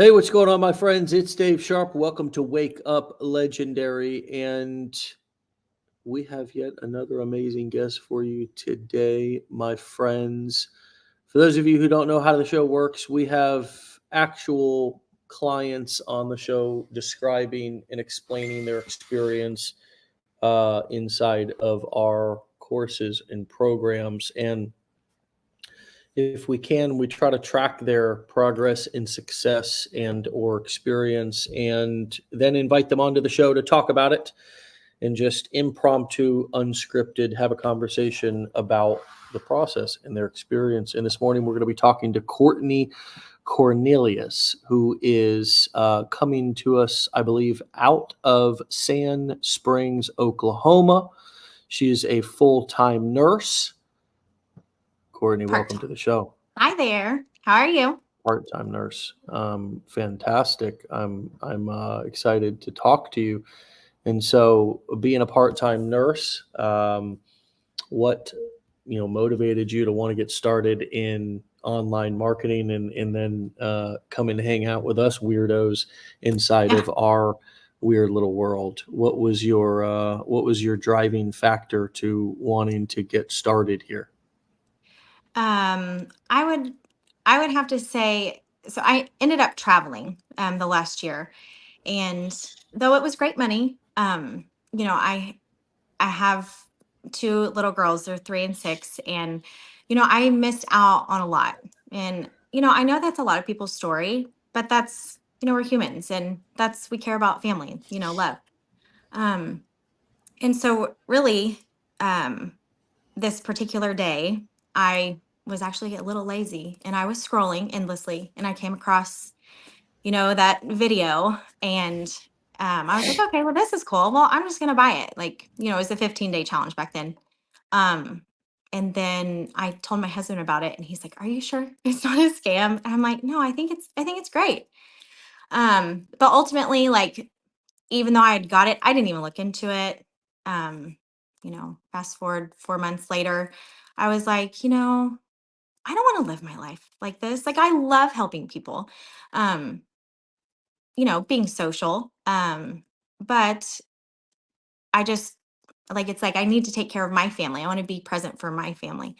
Hey, what's going on, my friends? It's Dave Sharpe. Welcome to Wake Up Legendary. And we have yet another amazing guest for you today, my friends. For those of you who don't know how the show works, we have actual clients on the show describing and explaining their experience inside of our courses and programs. And if we can, we try to track their progress and success and or experience, and then invite them onto the show to talk about it and just impromptu, unscripted, have a conversation about the process and their experience. And this morning we're going to be talking to Courtney Cornelius, who is coming to us, I believe, out of Sand Springs, Oklahoma. She is a full-time nurse. Courtney, welcome to the show. Hi there. How are you? Part-time nurse. Fantastic. I'm excited to talk to you. And so, being a part-time nurse, what motivated you to want to get started in online marketing and then come and hang out with us weirdos inside of our weird little world? What was your driving factor to wanting to get started here? I would have to say, so I ended up traveling the last year, and though it was great money, I have two little girls, they're 3 and 6, and I missed out on a lot. And I know that's a lot of people's story, but that's we're humans, and we care about family, love. Um, and so really, um, this particular day, I was actually a little lazy and I was scrolling endlessly and I came across, that video, and I was like, okay, well, this is cool. Well, I'm just going to buy it. Like, it was a 15-day challenge back then. Um, and then I told my husband about it and he's like, are you sure it's not a scam? And I'm like, no, I think it's great. But ultimately, like, even though I had got it, I didn't even look into it. Fast forward 4 months later, I was like, I don't want to live my life like this. Like, I love helping people, um, being social. But I just it's like I need to take care of my family. I want to be present for my family.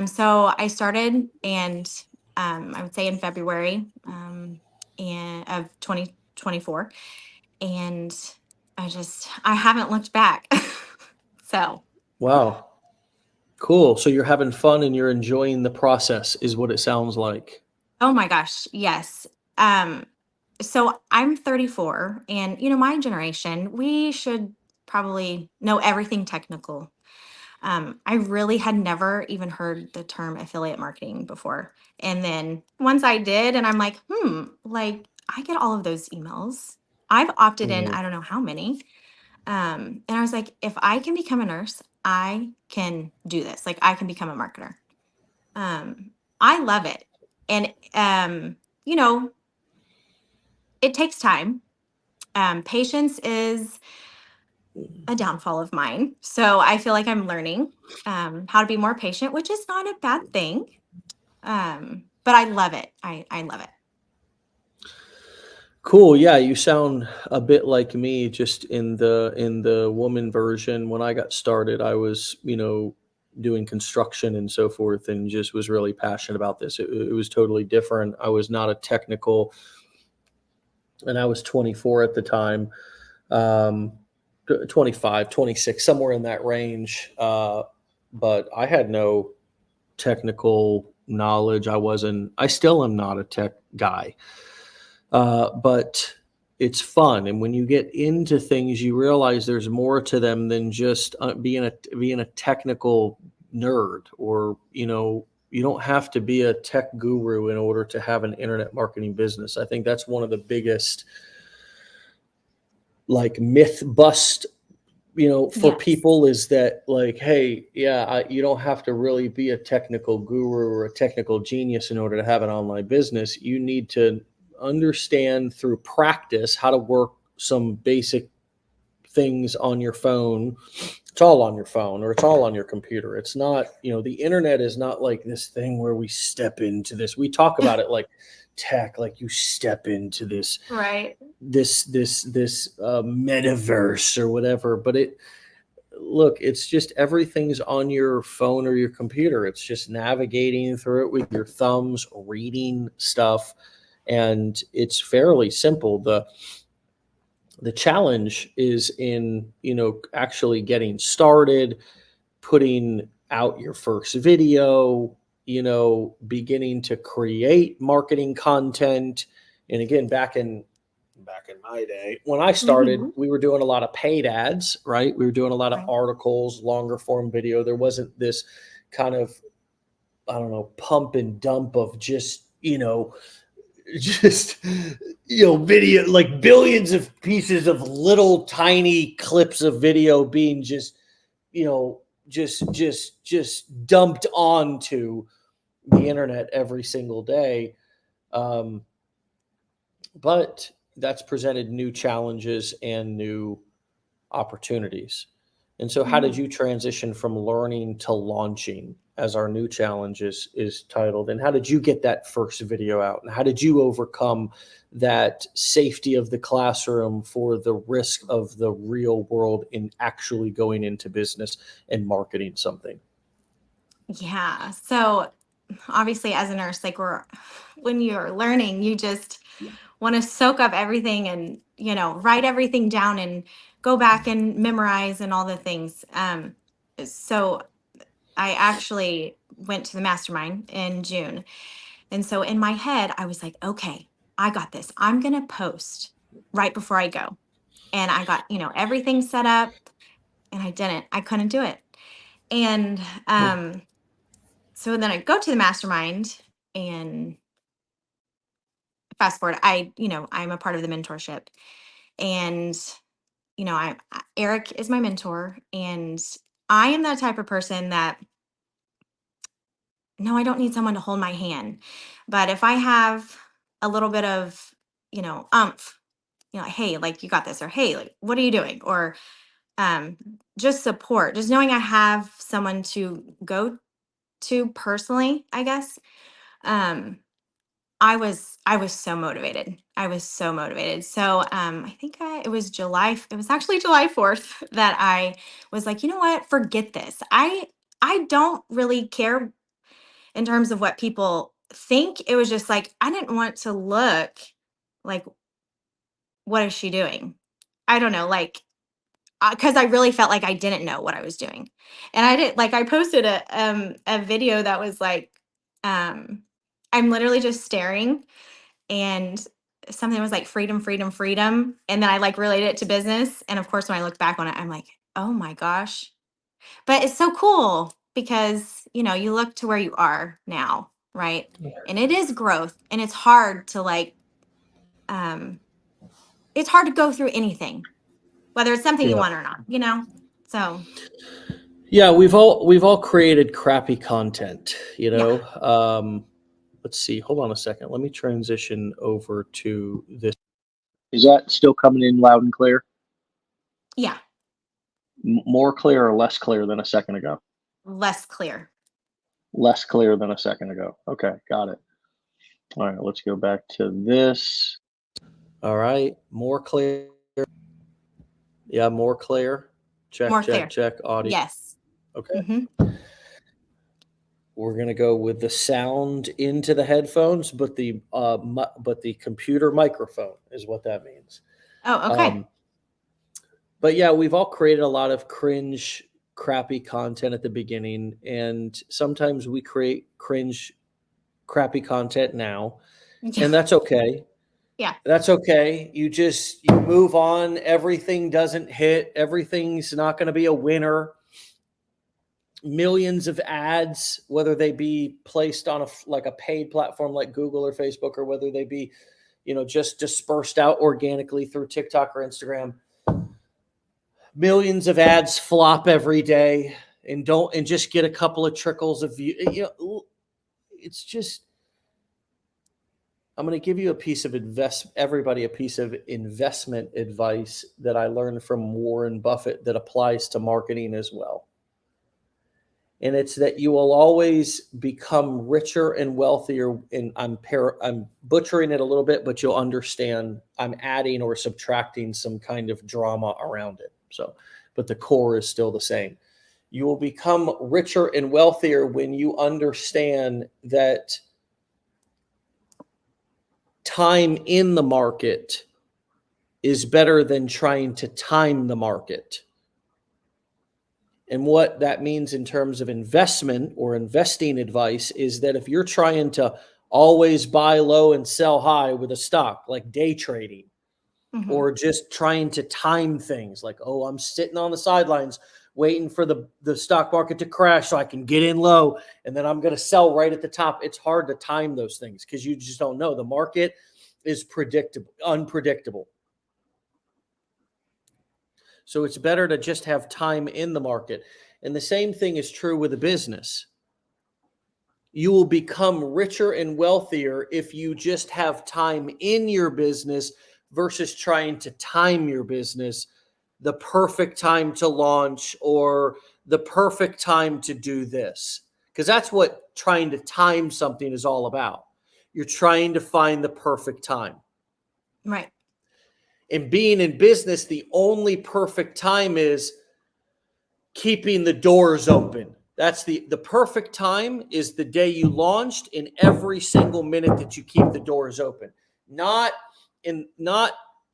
So I started, and I would say in February of 2024, and I haven't looked back. So, Wow. Cool. So you're having fun and you're enjoying the process, is what it sounds like. oh my gosh, yes. Um, so I'm 34, and my generation, we should probably know everything technical. I really had never even heard the term affiliate marketing before. And then once I did, and I'm like, like, I get all of those emails. I've opted in, Mhm. I don't know how many. And I was like, if I can become a nurse, I can do this. Like, I can become a marketer. I love it. And, you know, it takes time. Patience is a downfall of mine. So I feel like I'm learning how to be more patient, which is not a bad thing. But I love it. I love it. Cool. Yeah, you sound a bit like me, just in the woman version. When I got started, I was, doing construction and so forth, and just was really passionate about this. It was totally different. I was not a technical, and I was 24 at the time. Um, 25, 26, somewhere in that range. But I had no technical knowledge. I still am not a tech guy. But it's fun. And when you get into things, you realize there's more to them than just being a technical nerd, or, you don't have to be a tech guru in order to have an internet marketing business. I think that's one of the biggest, like, myth bust, for Yes. people, is that, like, hey, yeah, you don't have to really be a technical guru or a technical genius in order to have an online business. You need to understand through practice how to work some basic things on your phone. It's all on your phone, or it's all on your computer. It's not, the internet is not like this thing where we step into this. We talk about it like tech, like you step into this Right. metaverse or whatever. But it's just everything's on your phone or your computer. It's just navigating through it with your thumbs, reading stuff, and it's fairly simple. The challenge is in, actually getting started, putting out your first video, beginning to create marketing content. And again, back in my day, when I started, Hmm. we were doing a lot of paid ads, right? We were doing a lot of Right. articles, longer form video. There wasn't this kind of, I don't know, pump and dump of just video, like billions of pieces of little tiny clips of video being just you know just dumped onto the internet every single day. um, but that's presented new challenges and new opportunities. And so how did Mhm. you transition from learning to launching, as our new challenge is titled? And how did you get that first video out? And how did you overcome that safety of the classroom for the risk of the real world in actually going into business and marketing something? Yeah. So obviously, as a nurse, like when you're learning, you just want to soak up everything and, write everything down and go back and memorize and all the things. So I actually went to the mastermind in June. And so in my head, I was like, okay, I got this. I'm going to post right before I go. And I got, everything set up, and I didn't. I couldn't do it. And so then I go to the mastermind, and fast forward, I'm a part of the mentorship. And, Eric is my mentor. And I am that type of person that, no, I don't need someone to hold my hand. But if I have a little bit of, umph, like, hey, like you got this, or hey, like, what are you doing? Or um, just support, just knowing I have someone to go to personally, I guess. Um, I was so motivated. I was so motivated. So I think it was it was actually July 4th that I was like, you know what? Forget this. I don't really care in terms of what people think. It was just like I didn't want to look like, what is she doing? I don't know, like, because I really felt like I didn't know what I was doing. And I did, like, I posted a video that was like, um I'm literally just staring, and something was like freedom, freedom, freedom. And then I like related it to business. And of course, when I look back on it, I'm like, oh my gosh. But it's so cool because, you look to where you are now, right? And it is growth, and it's hard to like, um, it's hard to go through anything, whether it's something you Yeah. want or not. So Yeah, we've all created crappy content, yeah, let's see. Hold on a second. Let me transition over to this. Is that still coming in loud and clear? yeah, More clear or less clear than a second ago? less clear. Less clear than a second ago. Okay, got it. All right, let's go back to this. All right, more clear. Yeah, more clear. Check, More check, clear. check. Audio. Yes. Okay. Hmm. We're gonna go with the sound into the headphones, but the computer microphone is what that means. Oh, okay. Um, but yeah, we've all created a lot of cringe, crappy content at the beginning, and sometimes we create cringe, crappy content now, Yeah. and that's okay. Yeah. That's okay. You move on. Everything doesn't hit. Everything's not going to be a winner. Millions of ads, whether they be placed on like a paid platform like Google or Facebook, or whether they be, just dispersed out organically through TikTok or Instagram. Millions of ads flop every day and just get a couple of trickles of view. It's just, I'm going to give you everybody a piece of investment advice that I learned from Warren Buffett that applies to marketing as well. and it's that you will always become richer and wealthier. And I'm butchering it a little bit, but you'll understand. I'm adding or subtracting some kind of drama around it. So, but the core is still the same. You will become richer and wealthier when you understand that time in the market is better than trying to time the market. And what that means in terms of investment or investing advice is that if you're trying to always buy low and sell high with a stock, like day trading, or just trying to time things like, oh, I'm sitting on the sidelines waiting for the stock market to crash so I can get in low and then I'm going to sell right at the top. It's hard to time those things because you just don't know. The market is unpredictable. So it's better to just have time in the market. And the same thing is true with a business. You will become richer and wealthier if you just have time in your business versus trying to time your business, the perfect time to launch or the perfect time to do this. Because that's what trying to time something is all about. You're trying to find the perfect time. Right. And being in business, the only perfect time is keeping the doors open. That's the perfect time is the day you launched, in every single minute that you keep the doors open. Not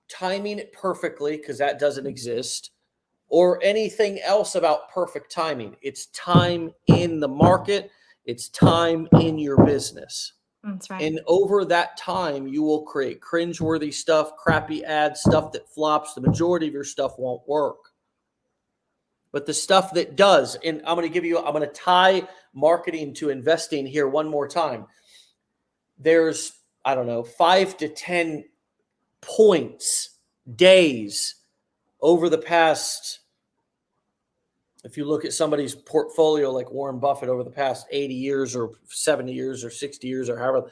timing it perfectly, because that doesn't exist, or anything else about perfect timing. It's time in the market. It's time in your business. That's right. And over that time, you will create cringeworthy stuff, crappy ads, stuff that flops. The majority of your stuff won't work. But the stuff that does, and I'm going to tie marketing to investing here one more time. There's, I don't know, 5 to 10 points, days over the past, if you look at somebody's portfolio like Warren Buffett over the past 80 years or 70 years or 60 years or however,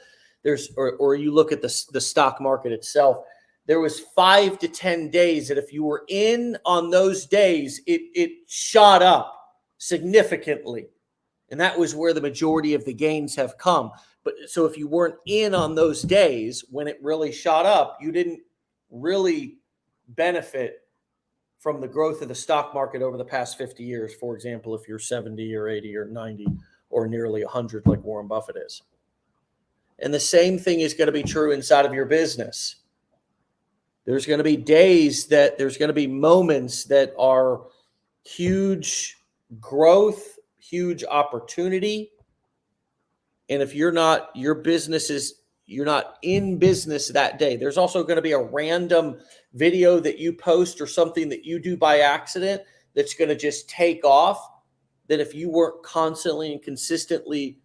or you look at the stock market itself, there was 5 to 10 days that if you were in on those days, it shot up significantly. And that was where the majority of the gains have come. But so if you weren't in on those days when it really shot up, you didn't really benefit from the growth of the stock market over the past 50 years. For example, if you're 70 or 80 or 90 or nearly 100 like Warren Buffett is. And the same thing is going to be true inside of your business. There's going to be there's going to be moments that are huge growth, huge opportunity. And if you're not in business that day, there's also going to be a random video that you post or something that you do by accident that's going to just take off, that if you weren't constantly and consistently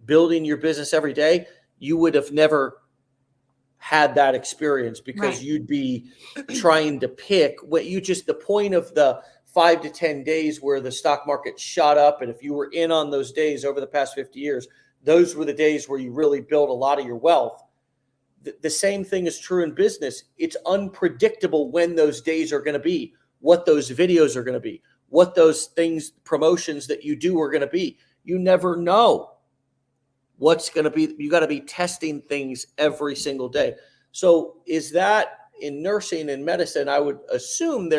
building your business every day, you would have never had that experience, because you'd be trying to pick the point of the 5 to 10 days where the stock market shot up. And if you were in on those days over the past 50 years, those were the days where you really built a lot of your wealth. The same thing is true in business. It's unpredictable when those days are going to be, what those videos are going to be, what those things, promotions that you do are going to be. You never know what's going to be. You got to be testing things every single day. So is that in nursing and medicine? I would assume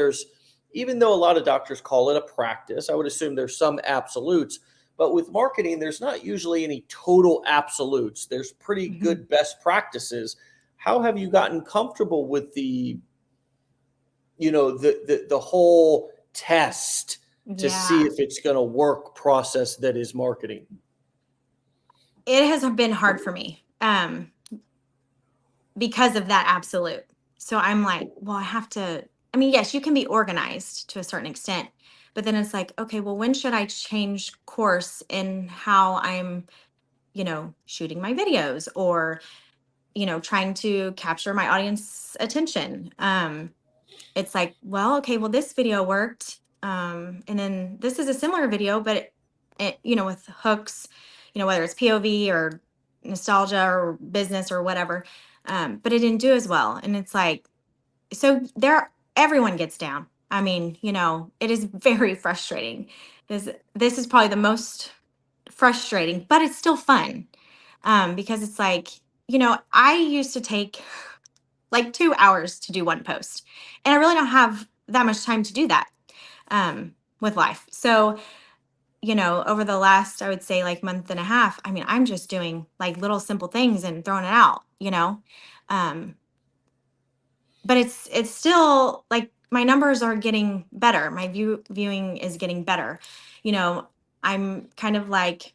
even though a lot of doctors call it a practice, I would assume there's some absolutes. But with marketing, there's not usually any total absolutes. There's pretty good best practices. How have you gotten comfortable with the whole test to see if it's going to work process that is marketing? It has been hard for me because of that absolute. So I'm like, well, yes, you can be organized to a certain extent, but then it's like, okay, well, when should I change course in how I'm, shooting my videos or, trying to capture my audience attention? It's like, well, okay, well, this video worked. And then this is a similar video, but with hooks, whether it's POV or nostalgia or business or whatever. But it didn't do as well. And it's like, so everyone gets down. I mean, it is very frustrating. This is probably the most frustrating, but it's still fun. Because it's like, I used to take like 2 hours to do one post, and I really don't have that much time to do that with life. So, over the last, I would say, like month and a half, I mean, I'm just doing like little simple things and throwing it out. Um, but it's still like my numbers are getting better. My viewing is getting better. You know, I'm kind of like,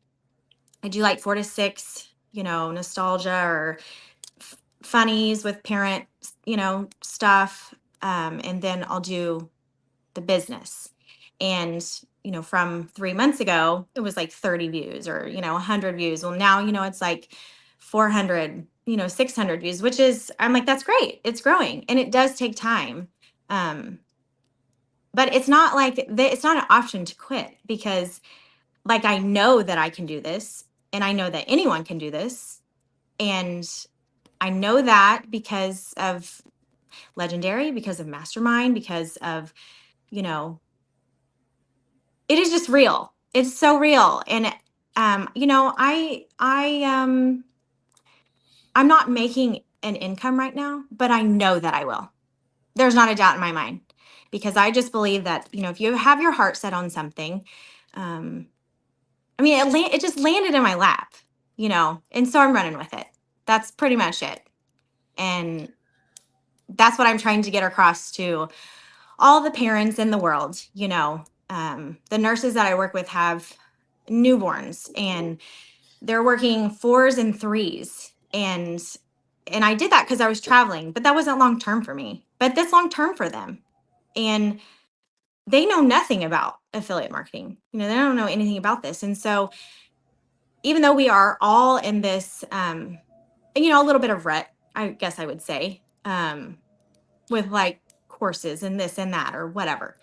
I do like 4 to 6, nostalgia or funnies with parent, stuff. And then I'll do the business. And, from 3 months ago, it was like 30 views or, 100 views. Well, now, it's like 400, 600 views, which is, I'm like, that's great. It's growing and it does take time. Um, but it's not like, it's not an option to quit, because like, I know that I can do this, and I know that anyone can do this. And I know that because of Legendary, because of Mastermind, because of, you know, it is just real. It's so real. And I'm not making an income right now, but I know that I will. There's not a doubt in my mind, because I just believe that, if you have your heart set on something, um, I mean, it just landed in my lap, and so I'm running with it. That's pretty much it. And that's what I'm trying to get across to all the parents in the world. The nurses that I work with have newborns, and they're working 4s and 3s. And I did that because I was traveling, but that wasn't long term for me. But that's long term for them. And they know nothing about affiliate marketing. They don't know anything about this. And so even though we are all in this, a little bit of rut, I guess I would say, with like courses and this and that or whatever,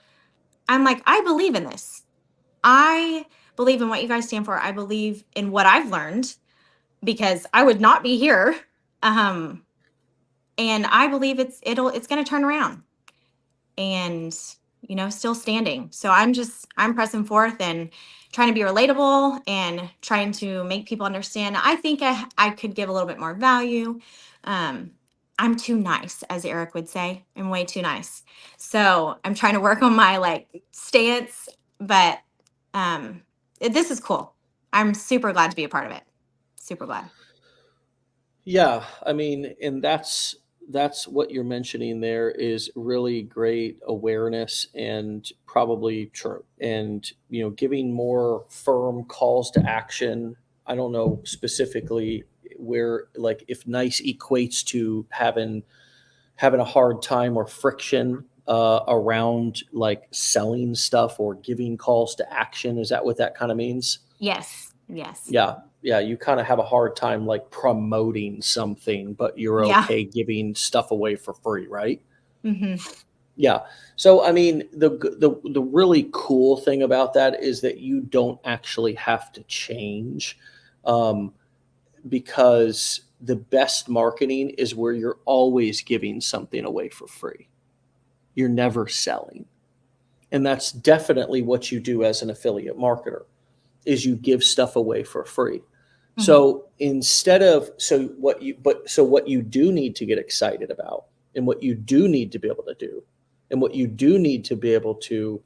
I'm like, I believe in this. I believe in what you guys stand for. I believe in what I've learned, because I would not be here. Um, and I believe it's going to turn around, and, still standing. So I'm pressing forth and trying to be relatable and trying to make people understand. I think I could give a little bit more value. Um, I'm too nice, as Eric would say. I'm way too nice. So I'm trying to work on my like stance, but this is cool. I'm super glad to be a part of it. Super glad. Yeah, I mean, and that's what you're mentioning there is really great awareness and probably true. And giving more firm calls to action. I don't know specifically where, like, if nice equates to having a hard time or friction around like selling stuff or giving calls to action. Is that what that kind of means? Yes. Yes. Yeah. Yeah. You kind of have a hard time like promoting something, but you're Yeah. okay giving stuff away for free, right? Hmm. Yeah. So, I mean, the really cool thing about that is that you don't actually have to change, um, because the best marketing is where you're always giving something away for free. You're never selling. And that's definitely what you do as an affiliate marketer is you give stuff away for free. Hmm. So instead of so what you do need to get excited about, and what you do need to be able to do, and what you do need to be able to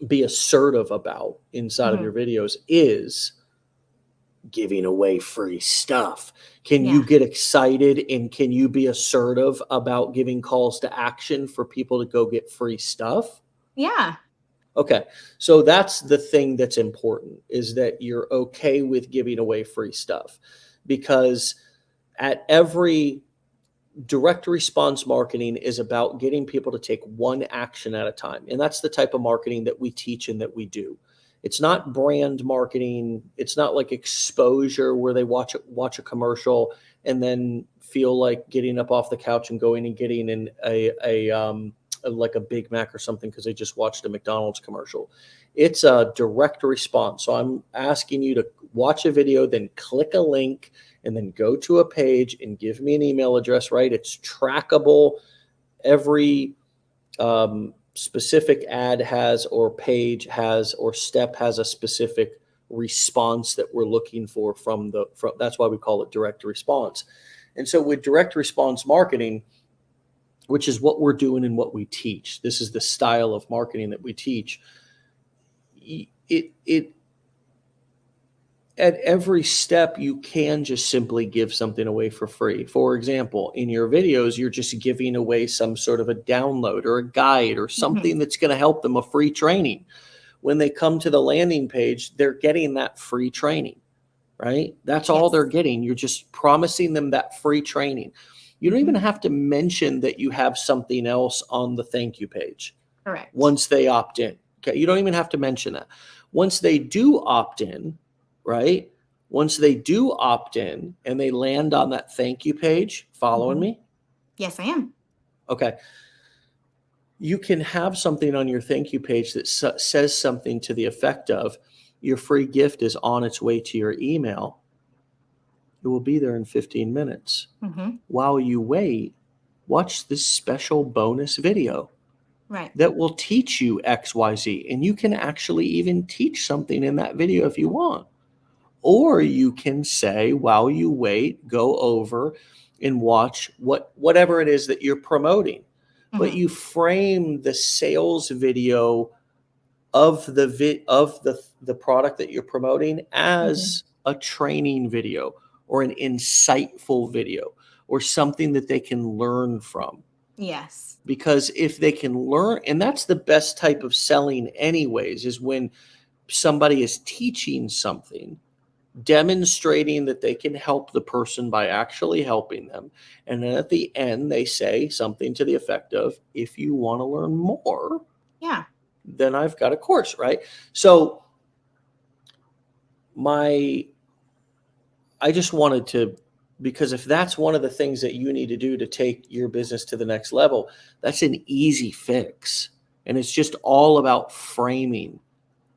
be assertive about inside of Hmm. your videos is giving away free stuff. Can you Yeah. get excited and can you be assertive about giving calls to action for people to go get free stuff? Yeah. Okay. So that's the thing that's important is that you're okay with giving away free stuff, because at every direct response marketing is about getting people to take one action at a time. And that's the type of marketing that we teach and that we do. It's not brand marketing. It's not like exposure where they watch a commercial and then feel like getting up off the couch and going and getting like a Big Mac or something because they just watched a McDonald's commercial. It's a direct response. So I'm asking you to watch a video, then click a link, and then go to a page and give me an email address, right? It's trackable. Every specific ad has, or page has, or step has a specific response that we're looking for from that's why we call it direct response. And so with direct response marketing, which is what we're doing and what we teach, this is the style of marketing that we teach. It at every step, you can just simply give something away for free. For example, in your videos, you're just giving away some sort of a download or a guide or something that's going to help them, a free training. When they come to the landing page, they're getting that free training, right? That's all they're getting. You're just promising them that free training. You don't even have to mention that you have something else on the thank you page. Correct. Once they opt in. Okay. You don't even have to mention that. Once they do opt in, right? Once they do opt in and they land on that thank you page, following me? Yes, I am. Okay. You can have something on your thank you page that says something to the effect of, your free gift is on its way to your email. It will be there in 15 minutes. While you wait, watch this special bonus video that will teach you XYZ. And you can actually even teach something in that video if you want. Or you can say, while you wait, go over and watch whatever it is that you're promoting. But you frame the sales video of the product that you're promoting as a training video or an insightful video or something that they can learn from. Yes. Because if they can learn, and that's the best type of selling anyways, is when somebody is teaching something, demonstrating that they can help the person by actually helping them. And then at the end, they say something to the effect of, if you want to learn more, then I've got a course, right? So I just wanted to, because if that's one of the things that you need to do to take your business to the next level, that's an easy fix. And it's just all about framing.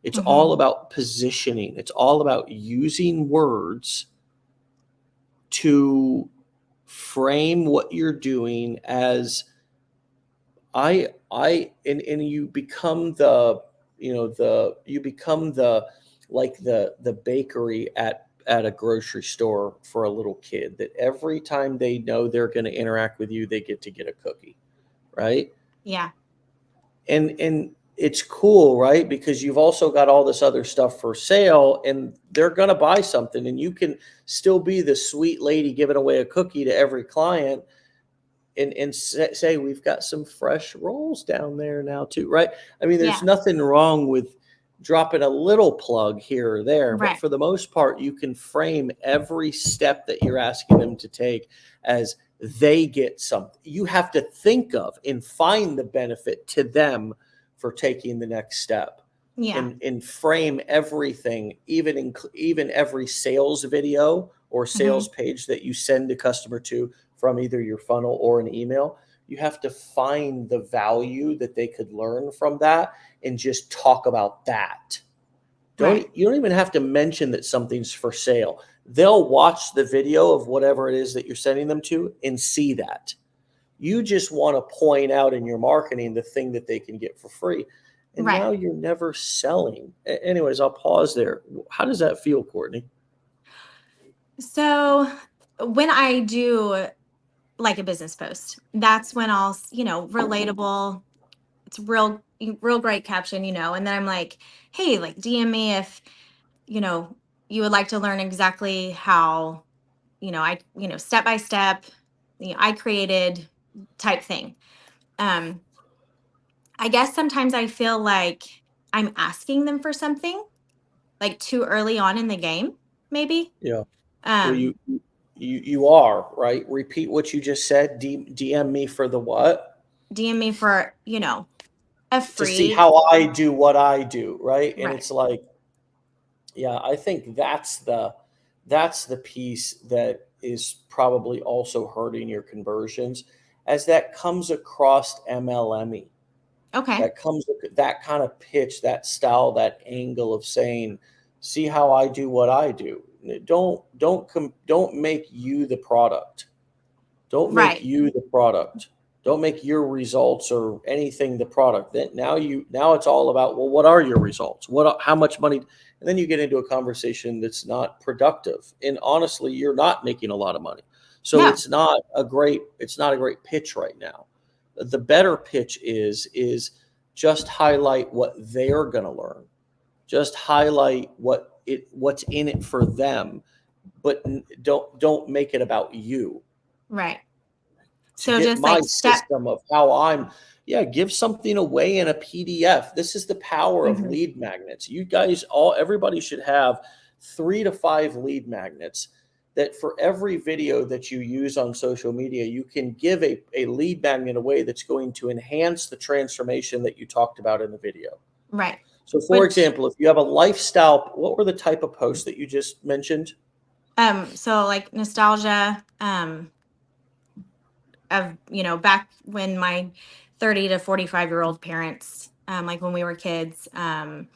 It's all about positioning. It's all about using words to frame what you're doing as and you become like the bakery at a grocery store for a little kid, that every time they know they're going to interact with you, they get a cookie, right? Yeah. And it's cool, right? Because you've also got all this other stuff for sale and they're going to buy something, and you can still be the sweet lady giving away a cookie to every client and say, we've got some fresh rolls down there now too, right? I mean, there's nothing wrong with dropping a little plug here or there, but for the most part, you can frame every step that you're asking them to take as they get something. You have to think of and find the benefit to them for taking the next step. And frame everything, even every sales video or sales page that you send a customer to from either your funnel or an email. You have to find the value that they could learn from that and just talk about that. You don't even have to mention that something's for sale. They'll watch the video of whatever it is that you're sending them to and see that. You just want to point out in your marketing the thing that they can get for free. And now you're never selling. Anyways, I'll pause there. How does that feel, Courtney? So when I do like a business post, that's when I'll, relatable, it's real great caption, and then I'm like, hey, like DM me if, you would like to learn exactly how, step by step, I created type thing. I guess sometimes I feel like I'm asking them for something like too early on in the game, maybe. Yeah. Well, you are, right? Repeat what you just said. DM me for the what? DM me for, a free. To see how I do what I do, right? And it's like, yeah, I think that's the piece that is probably also hurting your conversions, as that comes across MLM-y. Okay. That kind of pitch, that style, that angle of saying, see how I do what I do. Don't make you the product. Don't make you the product. Don't make your results or anything the product. Then now it's all about, well, what are your results? How much money? And then you get into a conversation that's not productive. And honestly, you're not making a lot of money. So No. it's not a great pitch right now. The better pitch is just highlight what they're going to learn. Just highlight what's in it for them, but don't make it about you. Right. To So get just my like step. system of how give something away in a PDF. This is the power of lead magnets. You guys everybody should have 3 to 5 lead magnets that for every video that you use on social media, you can give a lead magnet away that's going to enhance the transformation that you talked about in the video. Right. So for example, if you have a lifestyle, what were the type of posts that you just mentioned? So like nostalgia, of, back when my 30 to 45-year-old parents, like when we were kids, POVs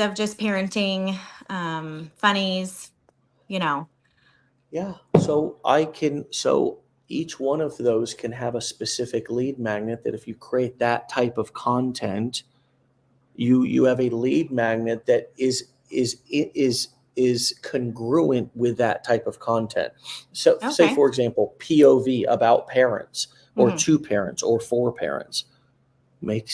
of just parenting, funnies, Yeah. So each one of those can have a specific lead magnet that if you create that type of content, you have a lead magnet that is congruent with that type of content. So say Okay. for example, POV about parents or Mhm. to parents or for parents. Make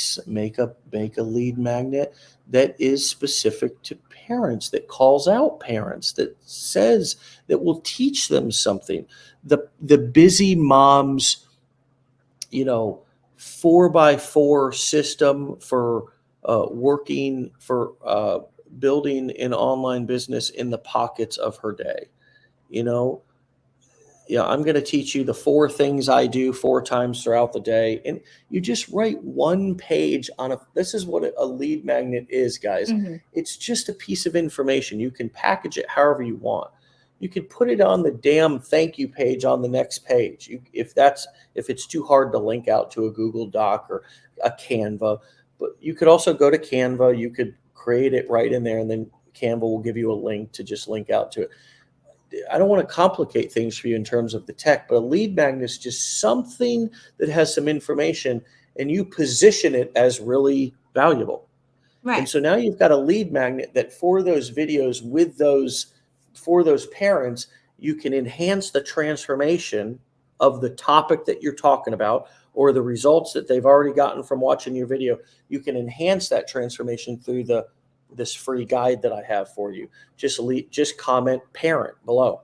a lead magnet that is specific to parents, that calls out parents, that says that will teach them something. The busy moms, 4x4 system for working for building an online business in the pockets of her day. I'm going to teach you the 4 things I do 4 times throughout the day. And you just write one page this is what a lead magnet is, guys. Mhm. It's just a piece of information. You can package it however you want. You could put it on the damn thank you page on the next page. If it's too hard to link out to a Google Doc or a Canva, but you could also go to Canva. You could create it right in there, and then Canva will give you a link to just link out to it. I don't want to complicate things for you in terms of the tech, but a lead magnet is just something that has some information and you position it as really valuable. Right. And so now you've got a lead magnet that for those videos for those parents, you can enhance the transformation of the topic that you're talking about or the results that they've already gotten from watching your video. You can enhance that transformation through this free guide that I have for you. Just comment parent below.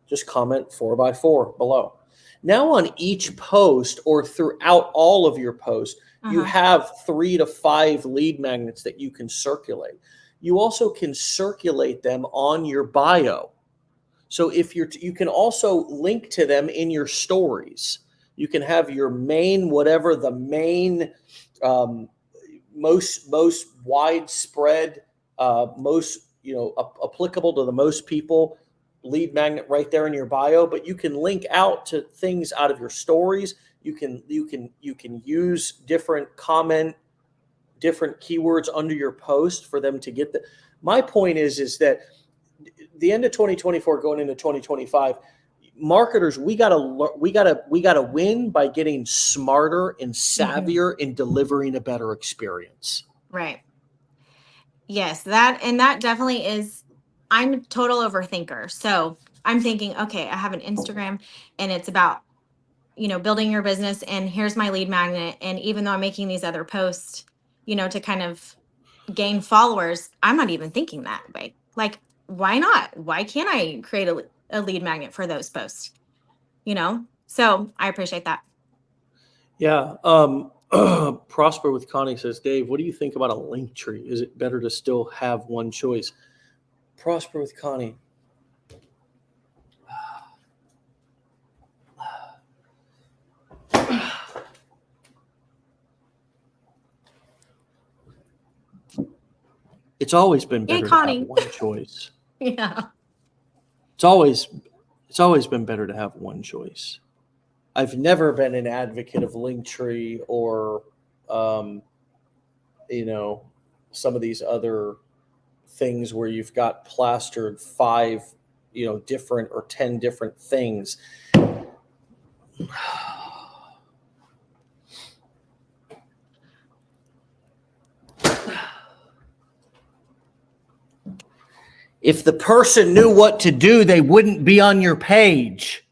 Just comment 4x4 below. Now on each post or throughout all of your posts, you have 3 to 5 lead magnets that you can circulate. You also can circulate them on your bio. So you can also link to them in your stories. You can have your main, whatever the main most widespread, most applicable to the most people lead magnet right there in your bio. But you can link out to things out of your stories. You can use different keywords under your post for them to get the. My point is that the end of 2024 going into 2025, marketers, we gotta win by getting smarter and savvier in delivering a better experience. Right. Yes, that definitely is. I'm a total overthinker. So I'm thinking, okay, I have an Instagram and it's about, building your business, and here's my lead magnet. And even though I'm making these other posts, to kind of gain followers, I'm not even thinking that way. Like, why not? Why can't I create a lead magnet for those posts? So I appreciate that. Yeah. Prosper with Connie says, Dave, what do you think about a link tree? Is it better to still have one choice? Prosper with Connie. It's always been better to have one choice. Yeah. It's always been better to have one choice. I've never been an advocate of Linktree or, some of these other things where you've got plastered 5, different or 10 different things. If the person knew what to do, they wouldn't be on your page.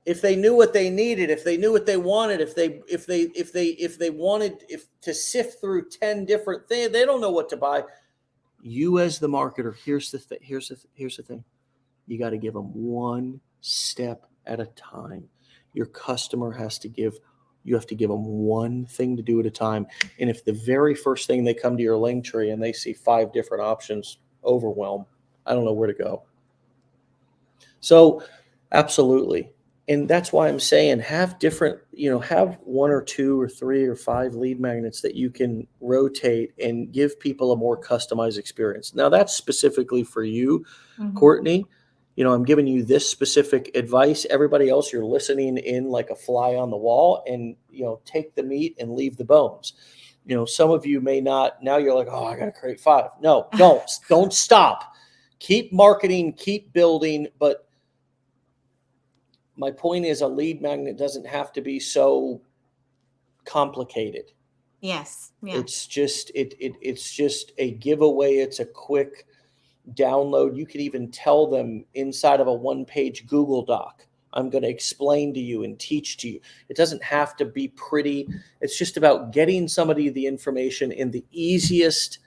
If they knew what they needed, if they knew what they wanted, if they wanted to sift through 10 different things, they don't know what to buy. You as the marketer, here's the thing. You got to give them one step at a time. Your customer you have to give them one thing to do at a time. And if the very first thing they come to your link tree and they see 5 different options, overwhelm. I don't know where to go. So absolutely. And that's why I'm saying have 1 or 2 or 3 or 5 lead magnets that you can rotate and give people a more customized experience. Now that's specifically for you, Courtney. I'm giving you this specific advice. Everybody else, you're listening in like a fly on the wall, and, take the meat and leave the bones. Some of you may not, now you're like, oh, I got to create 5. No, don't stop. Keep marketing, keep building. But my point is, a lead magnet doesn't have to be so complicated. Yes. Yeah. It's just, it's just a giveaway. It's a quick download. You can even tell them inside of a 1-page Google Doc, I'm going to explain to you and teach to you. It doesn't have to be pretty. It's just about getting somebody the information in the easiest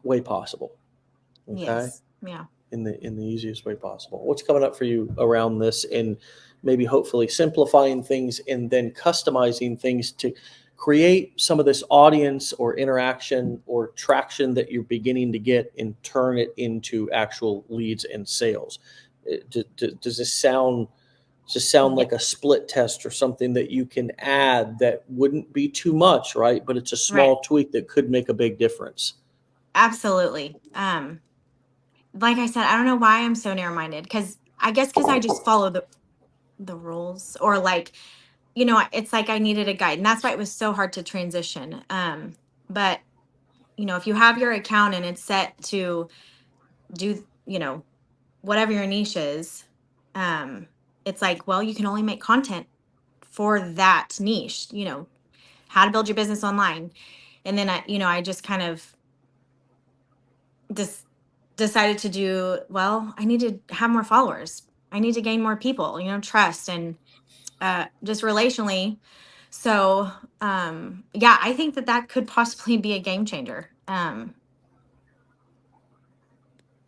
way possible. Okay. Yes. Yeah. In the easiest way possible. What's coming up for you around this, and maybe hopefully simplifying things and then customizing things to create some of this audience or interaction or traction that you're beginning to get and turn it into actual leads and sales? Does this sound like a split test or something that you can add that wouldn't be too much, right? But it's a small tweak that could make a big difference. Absolutely. Like I said, I don't know why I'm so narrow-minded, because I just follow the rules, or it's like I needed a guide, and that's why it was so hard to transition. But if you have your account and it's set to do, whatever your niche is, it's like, well, you can only make content for that niche, how to build your business online. And then I just kind of decided to do, well, I need to have more followers. I need to gain more people, trust, and just relationally. So, I think that could possibly be a game changer.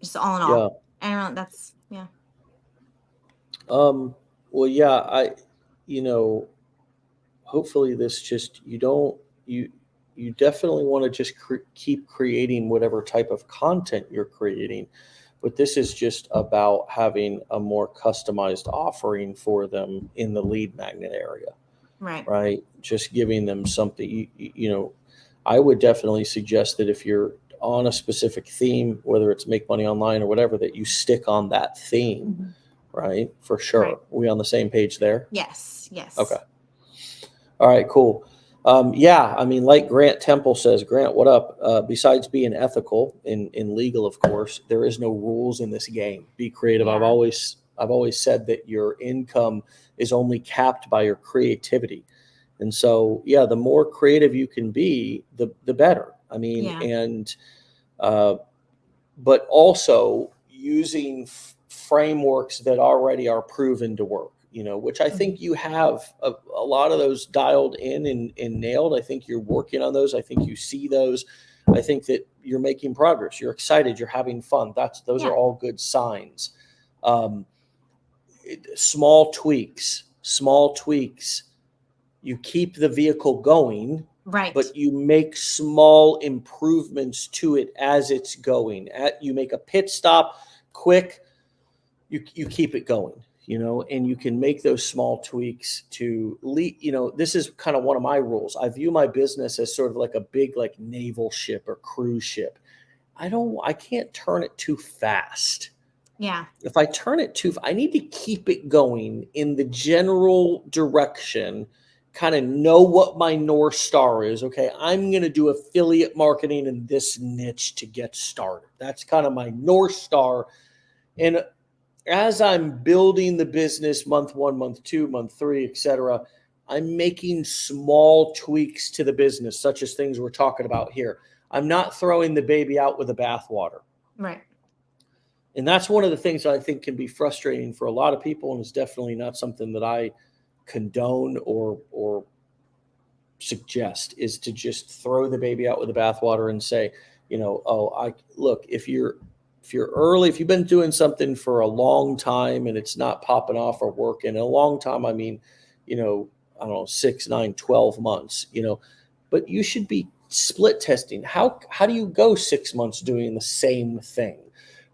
Just all in all. Yeah. And that's, yeah. Well, yeah, hopefully this just, you definitely want to just keep creating whatever type of content you're creating, but this is just about having a more customized offering for them in the lead magnet area. Right. Just giving them something, I would definitely suggest that if you're on a specific theme, whether it's make money online or whatever, that you stick on that theme, right? For sure. Right. Are we on the same page there? Yes. Okay. All right, cool. Like Grant Temple says, Grant, what up? Besides being ethical in legal, of course, there is no rules in this game. Be creative. Yeah. I've always said that your income is only capped by your creativity. And so, the more creative you can be, the better. But also using frameworks that already are proven to work, which I think you have a lot of those dialed in and nailed. I think you're working on those. I think you see those. I think that you're making progress. You're excited. You're having fun. Those are all good signs. Small tweaks. You keep the vehicle going, right? But you make small improvements to it as it's going. You make a pit stop, quick. You keep it going, and you can make those small tweaks to lead. This is kind of one of my rules. I view my business as sort of like a big, like naval ship or cruise ship. I can't turn it too fast. Yeah. If I turn it I need to keep it going in the general direction, kind of know what my North Star is. Okay, I'm going to do affiliate marketing in this niche to get started. That's kind of my North Star. And as I'm building the business month 1, month 2, month 3, etc., I'm making small tweaks to the business, such as things we're talking about here. I'm not throwing the baby out with the bathwater. Right. And that's one of the things that I think can be frustrating for a lot of people, and it's definitely not something that I condone or suggest, is to just throw the baby out with the bathwater and say, look, if you're early, if you've been doing something for a long time and it's not popping off or working, a long time, I mean, I don't know, 6, 9, 12 months, but you should be split testing. How do you go 6 months doing the same thing,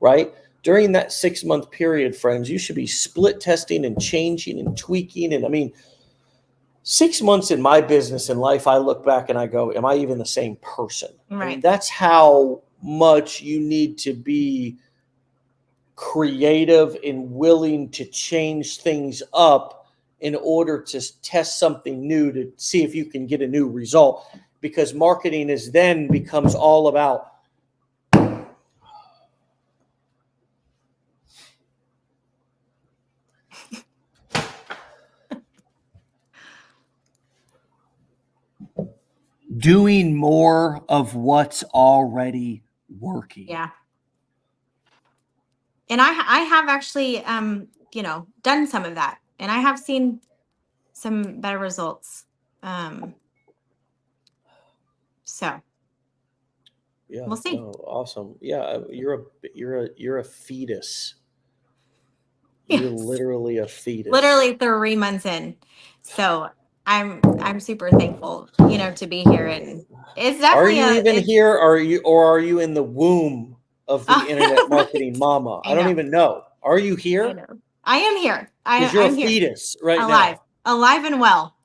right? During that 6-month period, friends, you should be split testing and changing and tweaking. And I mean, 6 months in my business and life, I look back and I go, am I even the same person? Right. I mean, that's how much you need to be creative and willing to change things up in order to test something new to see if you can get a new result. Because marketing is then becomes all about doing more of what's already working. Yeah. And I have actually, done some of that, and I have seen some better results. So Yeah, we'll see. no, awesome. Yeah, you're a fetus. Yes. You're literally a fetus. Literally 3 months in. So I'm super thankful, to be here. And it's definitely Are you even here? Or are you in the womb of the internet marketing mama? I don't even know. Are you here? I know. I am here. Because you're I'm a here. fetus right Alive. now. Alive and well.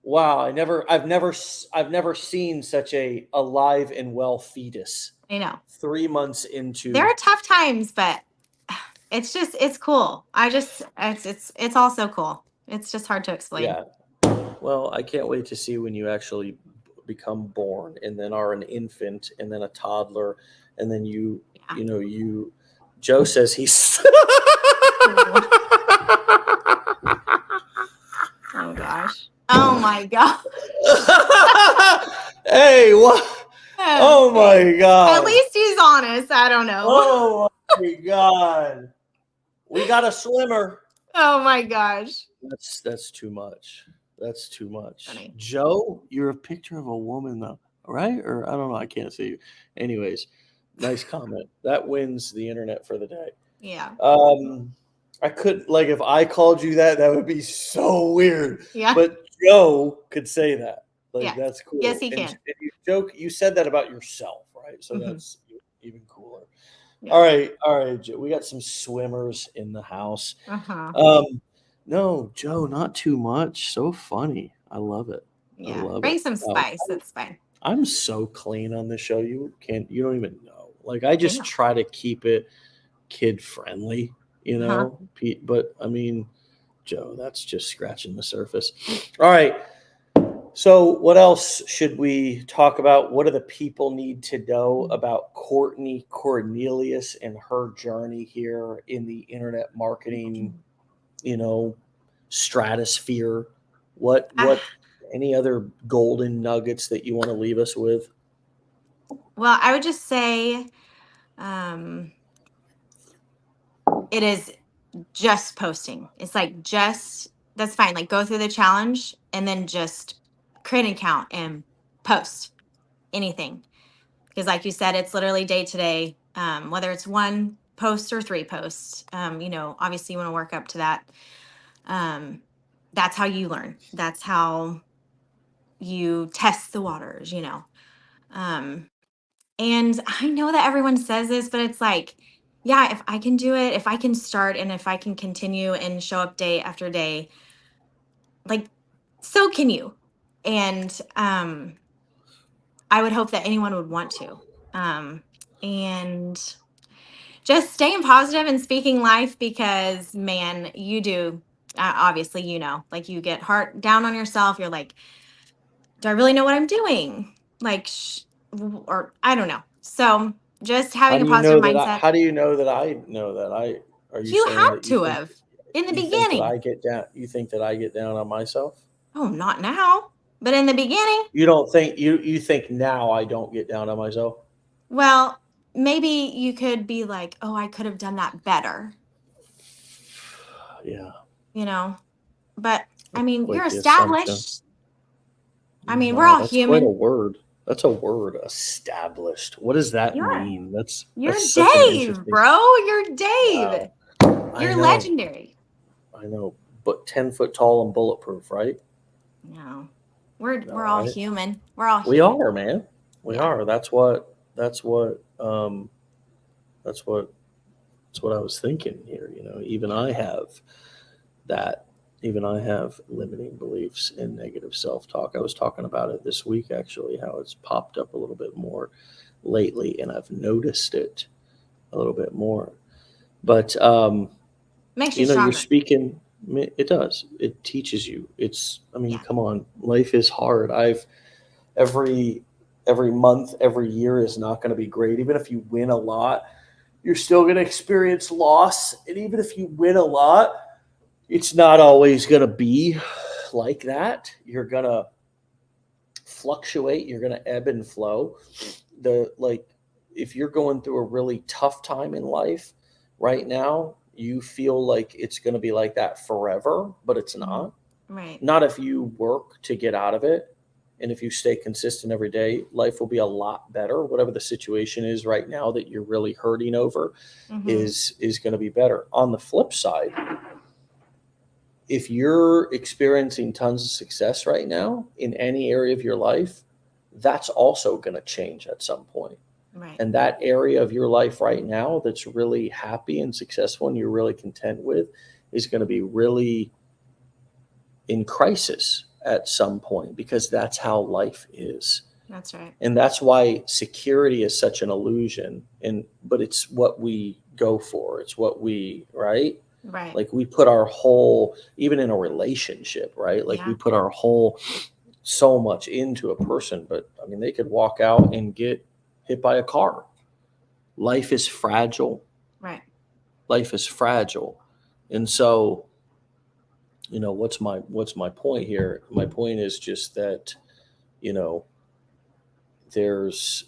Wow, I've never seen such a alive and well fetus. I know. 3 months into. There are tough times, but it's cool. It's also cool. It's just hard to explain. Yeah. Well, I can't wait to see when you actually become born and then are an infant and then a toddler and then Joe says he's Oh gosh. Oh my god. Hey, what? Oh my god. At least he's honest. I don't know. Oh my god. We got a swimmer. Oh my gosh. That's too much. That's too much. Funny. Joe, you're a picture of a woman though, right? Or I don't know. I can't see you. Anyways, nice comment. That wins the internet for the day. Yeah. I could, like, if I called you that would be so weird. Yeah. But Joe could say that. Like, yeah. That's cool. Yes, he can. And you said that about yourself, right? So that's even cooler. Yeah. All right, Joe. We got some swimmers in the house. No, Joe, not too much. So funny. I love it. Yeah. I love Bring it. some spice. That's fine. I'm so clean on the show. You don't even know. Like, I just try to keep it kid friendly, Pete. But I mean, Joe, that's just scratching the surface. All right. So what else should we talk about? What do the people need to know about Courtney Cornelius and her journey here in the internet marketing, stratosphere? What any other golden nuggets that you want to leave us with? Well, I would just say it is just posting. It's like that's fine. Like, go through the challenge and then just create an account and post anything. Because like you said, it's literally day to day, whether it's 1 post or 3 posts. Obviously you want to work up to that. That's how you learn. That's how you test the waters, and I know that everyone says this, but it's like, yeah, if I can do it, if I can start and if I can continue and show up day after day, like, so can you. And I would hope that anyone would want to. And just staying positive and speaking life, because man, you do, obviously, like, you get hard down on yourself. You're like, do I really know what I'm doing? Like, or I don't know. So just having a positive mindset. How do you know that I know that? Are you You saying have that you to think, have. In the You think that beginning. I get down? You think that I get down on myself? Oh, not now, but in the beginning. You don't think you think now I don't get down on myself? Well, maybe you could be like, oh, I could have done that better, Yeah, you know? But I that's mean, you're quite the assumption. established. I mean, we're Wow, all that's quite a human. word. That's a word, established. What does that You're mean? That's you're such an Dave, interesting. bro. You're Wow, Dave. I You're know, legendary. I know, but 10 foot tall and bulletproof, right? No. We're All all right, human. We're all we human. are, man. We Yeah. are. That's what that's what I was thinking here. Even Yeah. I have that. Even I have limiting beliefs and negative self-talk. I was talking about it this week, actually, how it's popped up a little bit more lately, and I've noticed it a little bit more. But Makes you you're stronger. speaking. It does. It teaches you. I mean, Yeah. come on, life is hard. Every every month, every year is not going to be great. Even if you win a lot, you're still going to experience loss. And even if you win a lot, it's not always going to be like that. You're going to fluctuate, you're going to ebb and flow. If you're going through a really tough time in life right now, you feel like it's going to be like that forever, but it's Mhm. not. Right. Not if you work to get out of it. And if you stay consistent every day, life will be a lot better. Whatever the situation is right now that you're really hurting over Mm-hmm. is going to be better. On the flip side, if you're experiencing tons of success right now in any area of your life, that's also going to change at some point. Right. And that area of your life right now that's really happy and successful and you're really content with is going to be really in crisis at some point, because that's how life is. That's right. And that's why security is such an illusion. But it's what we go for. It's what we, right? Right. Like we put our whole, even in a relationship, right? Like we Yeah. put our whole so much into a person, but I mean, they could walk out and get hit by a car. Life is fragile. Right. Life is fragile. And so, what's my point here? My point is just that, you know, there's,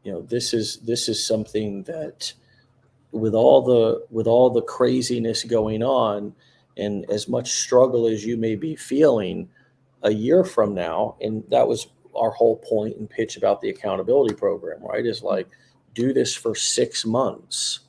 this is something that, with all the craziness going on and as much struggle as you may be feeling a year from now, and that was our whole point and pitch about the accountability program, right, is like, do this for 6 months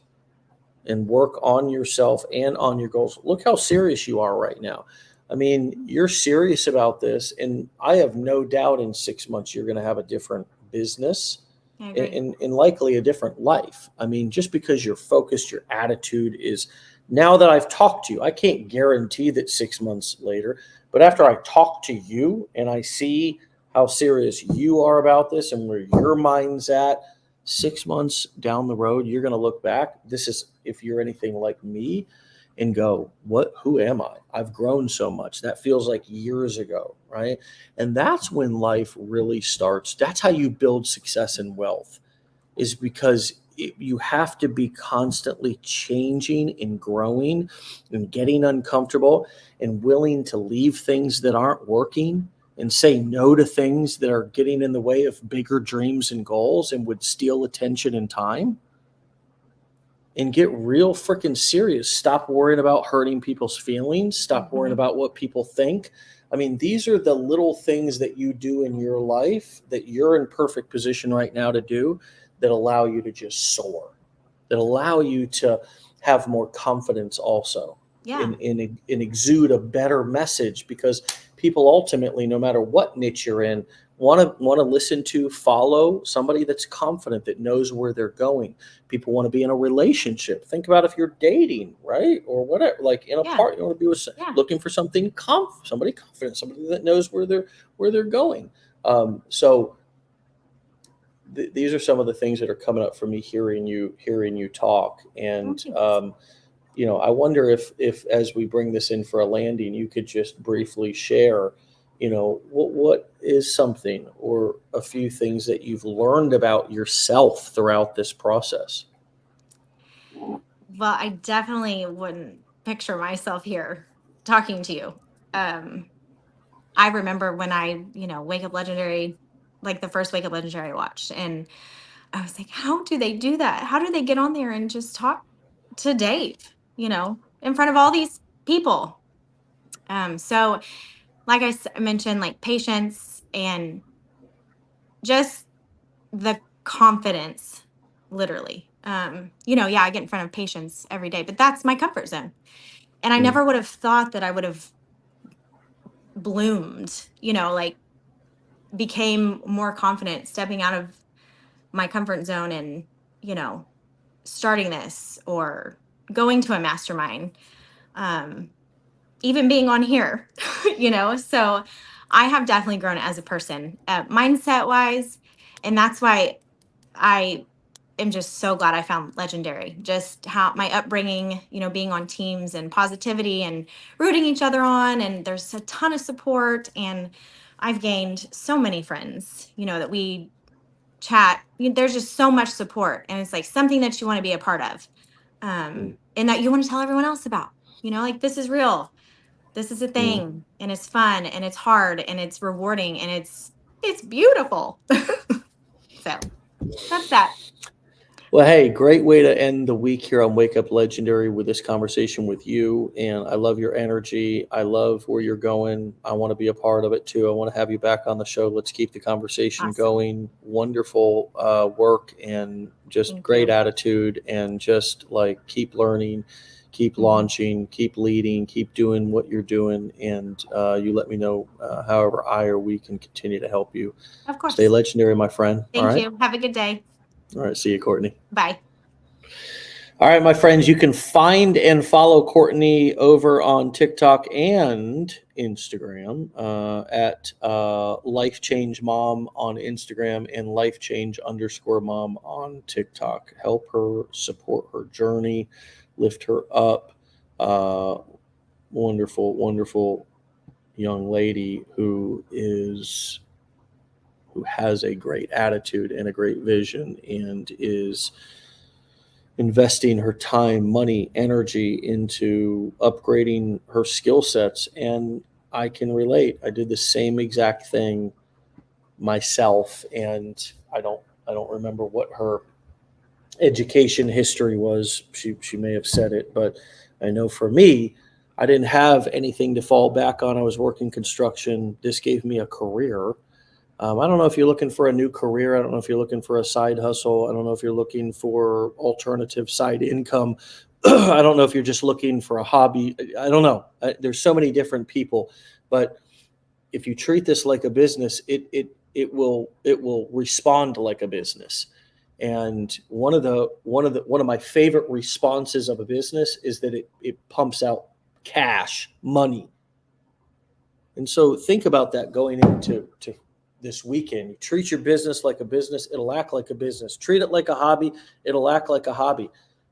and work on yourself and on your goals. Look how serious you are right now. I mean, you're serious about this, and I have no doubt in 6 months you're going to have a different business I and, agree. and, and likely a different life. I mean, just because you're focused, your attitude is. Now that I've talked to you, I can't guarantee that 6 months later, but after I talk to you and I see how serious you are about this and where your mind's at, 6 months down the road, you're going to look back. This is, if you're anything like me, and go, who am I? I've grown so much. That feels like years ago, right? And that's when life really starts. That's how you build success and wealth, is because you have to be constantly changing and growing and getting uncomfortable and willing to leave things that aren't working and say no to things that are getting in the way of bigger dreams and goals and would steal attention and time, and get real freaking serious. Stop worrying about hurting people's feelings. Stop worrying Mm-hmm. about what people think. I mean, these are the little things that you do in your life that you're in perfect position right now to do, that allow you to just soar, that allow you to have more confidence also, Yeah. and exude a better message, because people ultimately, no matter what niche you're in, want to listen to, follow somebody that's confident, that knows where they're going. People want to be in a relationship. Think about if you're dating, right, or whatever, like in a Yeah. part, you want to be with, Yeah. looking for somebody confident, somebody that knows where they're going. So these are some of the things that are coming up for me hearing you talk. And Thanks. I wonder if as we bring this in for a landing, you could just briefly share, what is something or a few things that you've learned about yourself throughout this process. Well, I definitely wouldn't picture myself here talking to you. I remember when I, Wake Up Legendary, like the first Wake Up Legendary I watched, and I was like, how do they do that? How do they get on there and just talk to Dave, in front of all these people? So like mentioned, like patience and just the confidence, literally. Yeah, I get in front of patients every day, but that's my comfort zone. And I Mm, never would have thought that I would have bloomed, like became more confident stepping out of my comfort zone and, you know, starting this or going to a mastermind, um, even being on here, So I have definitely grown as a person, mindset wise. And that's why I am just so glad I found Legendary. Just how my upbringing, being on teams and positivity and rooting each other on. And there's a ton of support. And I've gained so many friends, that we chat. There's just so much support. And it's like something that you want to be a part of, mm, and that you want to tell everyone else about, like this is real. This is a mm. thing and it's fun and it's hard and it's rewarding and it's beautiful. So that's that. Well, hey, great way to end the week here on Wake Up Legendary with this conversation with you. And I love your energy. I love where you're going. I want to be a part of it too. I want to have you back on the show. Let's keep the conversation Awesome. going. Wonderful work and just Thank great you. attitude and just like keep learning, keep Mhm. launching, keep leading, keep doing what you're doing. And you let me know however I or we can continue to help you. Of Stay course. legendary, my friend. All Thank right. you. Have a good day. All right. See you, Courtney. Bye. All right, my friends, you can find and follow Courtney over on TikTok and Instagram at Life Change Mom on Instagram and Life Change _mom on TikTok. Help her, support her journey, lift her up. Uh, Wonderful, wonderful young lady who has a great attitude and a great vision and is investing her time, money, energy into upgrading her skill sets. And I can relate. I did the same exact thing myself, and I don't remember what her education history was. She may have said it, but I know for me, I didn't have anything to fall back on. I was working construction. This gave me a career. I don't know if you're looking for a new career. I don't know if you're looking for a side hustle. I don't know if you're looking for alternative side income. I don't know if you're just looking for a hobby. I don't know. There's so many different people, but if you treat this like a business, it will respond like a business. And one of my favorite responses of a business is that it pumps out cash, money. And so think about that going into this weekend. You treat your business like a business, it'll act like a business. Treat it like a hobby, it'll act like a hobby.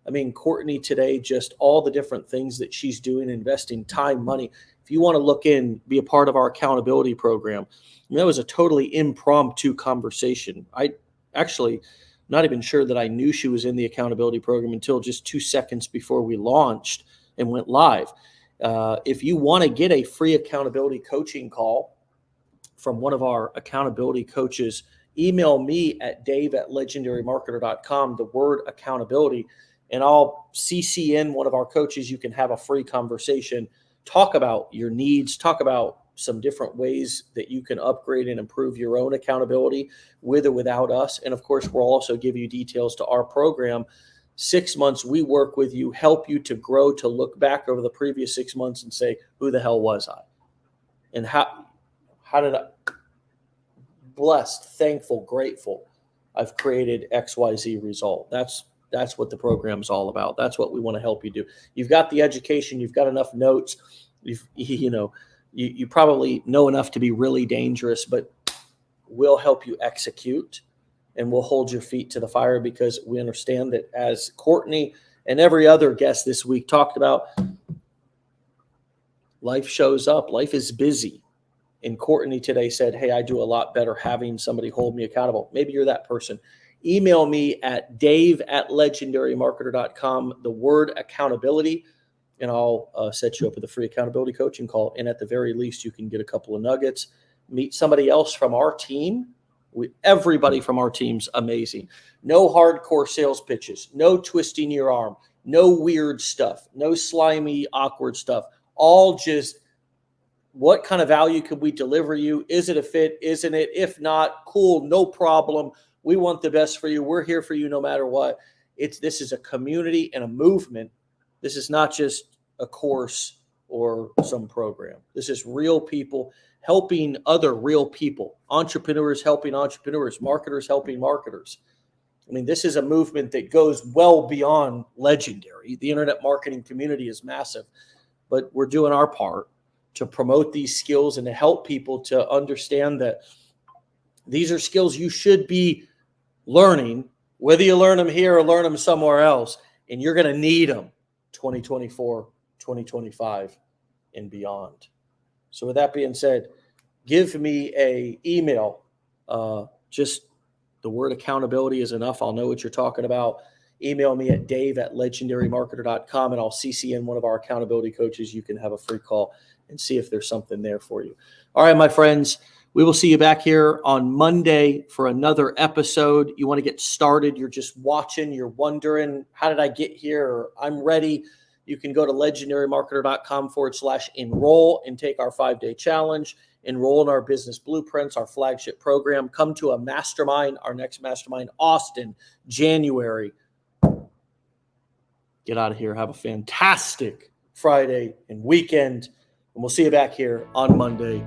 I mean, Courtney today, just all the different things that she's doing, investing time, money. If you want to look in, be a part of our accountability program, that was a totally impromptu conversation. I actually not even sure that I knew she was in the accountability program until just 2 seconds before we launched and went live. If you want to get a free accountability coaching call from one of our accountability coaches, email me at dave@legendarymarketer.com, the word accountability, and I'll CC in one of our coaches. You can have a free conversation, talk about your needs, talk about some different ways that you can upgrade and improve your own accountability with or without us. And of course, we'll also give you details to our program. 6 months, we work with you, help you to grow, to look back over the previous 6 months and say, who the hell was I? And how did I, blessed, thankful, grateful, I've created XYZ result. That's what the program's all about. That's what we want to help you do. You've got the education, you've got enough notes, you probably know enough to be really dangerous, but we'll help you execute and we'll hold your feet to the fire, because we understand that, as Courtney and every other guest this week talked about, life shows up, life is busy. And Courtney today said, hey, I do a lot better having somebody hold me accountable. Maybe you're that person. Email me at dave@legendarymarketer.com, the word accountability, and I'll set you up with a free accountability coaching call. And at the very least, you can get a couple of nuggets, meet somebody else from our team. Everybody from our team's amazing. No hardcore sales pitches, no twisting your arm, no weird stuff, no slimy, awkward stuff. All just, what kind of value could we deliver you? Is it a fit? Isn't it? If not, cool, no problem. We want the best for you. We're here for you no matter what. This is a community and a movement. This is not just a course or some program. This is real people helping other real people, entrepreneurs helping entrepreneurs, marketers helping marketers. I mean, this is a movement that goes well beyond Legendary. The internet marketing community is massive, but we're doing our part to promote these skills and to help people to understand that these are skills you should be learning, whether you learn them here or learn them somewhere else, and you're going to need them 2024, 2025, and beyond. So with that being said, give me an email. Just the word accountability is enough. I'll know what you're talking about. Email me at dave@legendarymarketer.com, and I'll CC in one of our accountability coaches. You can have a free call and see if there's something there for you. All right, my friends, we will see you back here on Monday for another episode. You want to get started. You're just watching. You're wondering, how did I get here? Or I'm ready. You can go to legendarymarketer.com/enroll and take our 5-day challenge. Enroll in our business blueprints, our flagship program. Come to a mastermind, our next mastermind, Austin, January. Get out of here. Have a fantastic Friday and weekend. And we'll see you back here on Monday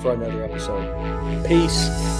for another episode. Peace.